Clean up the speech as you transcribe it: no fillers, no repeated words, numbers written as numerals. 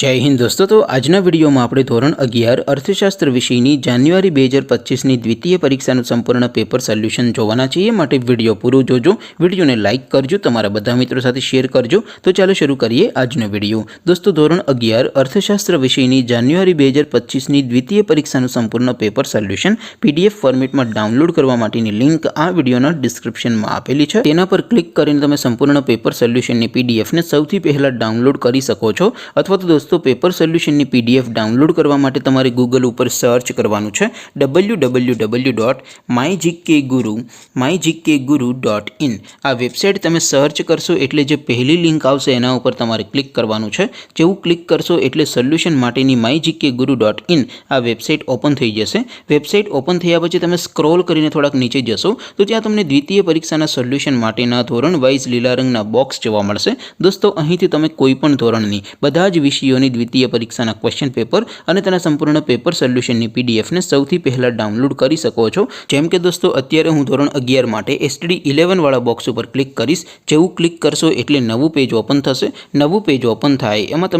जय हिंद दोस्तों। तो आजना वीडियो में આપણે ધોરણ 11 અર્થશાસ્ત્ર વિષયની જાન્યુઆરી 2025ની દ્વિતીય પરીક્ષાનું સંપૂર્ણ પેપર સોલ્યુશન જોવાના છીએ। માટે વિડિયો પૂરો જોજો, વિડિયોને લાઈક કરજો, તમારા બધા મિત્રો સાથે શેર કરજો। તો ચાલો શરૂ કરીએ આજનો વિડિયો। દોસ્તો ધોરણ 11 અર્થશાસ્ત્ર વિષયની જાન્યુઆરી 2025ની દ્વિતીય પરીક્ષાનું સંપૂર્ણ પેપર સોલ્યુશન પીડીએફ ફોર્મેટમાં ડાઉનલોડ કરવા માટેની લિંક આ વિડિયોના ડિસ્ક્રિપ્શનમાં આપેલી છે। તેના પર ક્લિક કરીને તમે સંપૂર્ણ પેપર સોલ્યુશનની પીડીએફને સૌથી પહેલા ડાઉનલોડ કરી શકો છો। અથવા તો दोस्तों पेपर सोल्यूशन की पीडीएफ डाउनलॉड करवा माटे तमारे गूगल पर सर्च करवानुं छे www.mygkguru.in। आ वेबसाइट तमे सर्च करशो एटले जे पहली लिंक आवशे एना उपर तमारे क्लिक करवानुं छे। जेवुं क्लिक करशो एटले सोल्यूशन माटेनी mygkguru.in आ वेबसाइट ओपन थई जशे। वेबसाइट ओपन थया पछी तमे स्क्रॉल करीने थोड़ाक नीचे जशो तो त्यां तमने द्वितीय परीक्षाना सोल्यूशन माटेना धोरण वाइज लीला रंगना बॉक्स जोवा मळशे। दोस्तों અહીંથી તમે કોઈ પણ ધોરણની બધા જ વિષયોની દ્વિતીય પરીક્ષાના ક્વેશ્ચન પેપર અને તેના સંપૂર્ણ પેપર સોલ્યુશનની પીડીએફને સૌથી પહેલા ડાઉનલોડ કરી શકો છો। જેમ કે દોસ્તો અત્યારે હું ધોરણ 11 માટે એસટીડી 11 વાળા બોક્સ ઉપર ક્લિક કરીશ। જેવું ક્લિક કરશો એટલે નવું પેજ ઓપન થશે। નવું પેજ ઓપન થાય એમાં